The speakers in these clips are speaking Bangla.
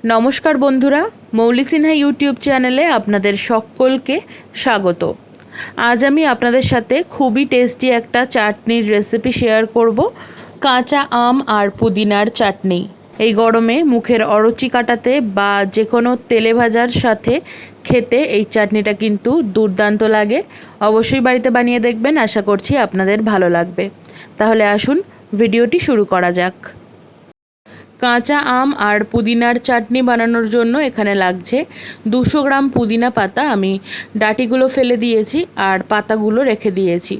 নমস্কার বন্ধুরা, মৌলি সিনহা ইউটিউব চ্যানেলে আপনাদের সকলকে স্বাগত। আজ আমি আপনাদের সাথে খুবই টেস্টি একটা চাটনির রেসিপি শেয়ার করব, কাঁচা আম আর পুদিনার চাটনি। এই গরমে মুখের অরুচি কাটাতে বা যে কোনো তেলে ভাজার সাথে খেতে এই চাটনিটা কিন্তু দুর্দান্ত লাগে। অবশ্যই বাড়িতে বানিয়ে দেখবেন, আশা করছি আপনাদের ভালো লাগবে। তাহলে আসুন ভিডিওটি শুরু করা যাক। কাঁচা আম আর পুদিনার চাটনি বানানোর জন্য এখানে লাগছে 200 গ্রাম পুদিনা পাতা। আমি ডাঁটিগুলো ফেলে দিয়েছি আর পাতাগুলো রেখে দিয়েছি।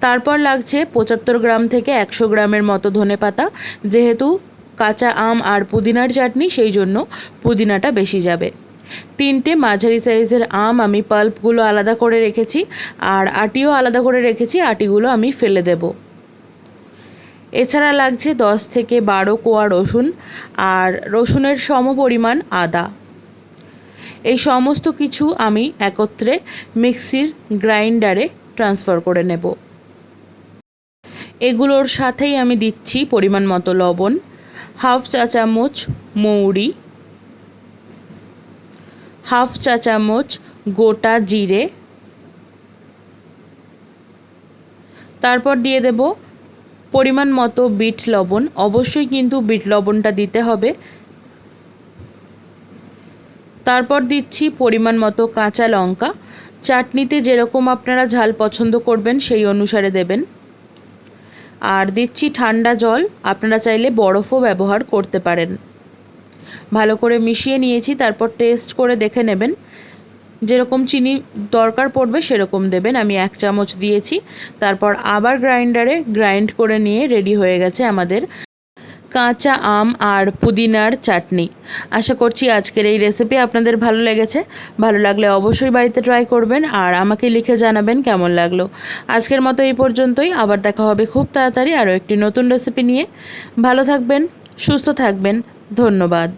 তারপর লাগছে 75 গ্রাম থেকে 100 গ্রামের মতো ধনে পাতা। যেহেতু কাঁচা আম আর পুদিনার চাটনি, সেই জন্য পুদিনাটা বেশি যাবে। 3টে মাঝারি সাইজের আম আমি পাল্পগুলো আলাদা করে রেখেছি আর আটিও আলাদা করে রেখেছি। আটিগুলো আমি ফেলে দেব। এছাড়া লাগছে 10 থেকে 12 কোয়া রসুন আর রসুনের সমপরিমাণ আদা। এই সমস্ত কিছু আমি একত্রে মিক্সির গ্রাইন্ডারে ট্রান্সফার করে নেব। এগুলোর সাথেই আমি দিচ্ছি পরিমাণ মতো লবণ, হাফ চা চামচ মৌরি, হাফ চা চামচ গোটা জিরে, তারপর দিয়ে দেব পরিমাণ মতো বিট লবণ। অবশ্যই কিন্তু বিট লবণটা দিতে হবে। তারপর দিচ্ছি পরিমাণ মতো কাঁচা লঙ্কা। চাটনিতে যেরকম আপনারা ঝাল পছন্দ করবেন সেই অনুসারে দেবেন। আর দিচ্ছি ঠান্ডা জল, আপনারা চাইলে বরফও ব্যবহার করতে পারেন। ভালো করে মিশিয়ে নিয়েছি। তারপর টেস্ট করে দেখে নেবেন, যেরকম চিনি দরকার পড়বে সেরকম দেবেন। আমি 1 চামচ দিয়েছি। তারপর আবার গ্রাইন্ডারে গ্রাইন্ড করে নিয়ে রেডি হয়ে গেছে আমাদের কাঁচা আম আর পুদিনার চাটনি। আশা করছি আজকের এই রেসিপি আপনাদের ভালো লেগেছে। ভালো লাগলে অবশ্যই বাড়িতে ট্রাই করবেন আর আমাকে লিখে জানাবেন কেমন লাগলো। আজকের মতো এই পর্যন্তই। আবার দেখা হবে খুব তাড়াতাড়ি আরও একটি নতুন রেসিপি নিয়ে। ভালো থাকবেন, সুস্থ থাকবেন। ধন্যবাদ।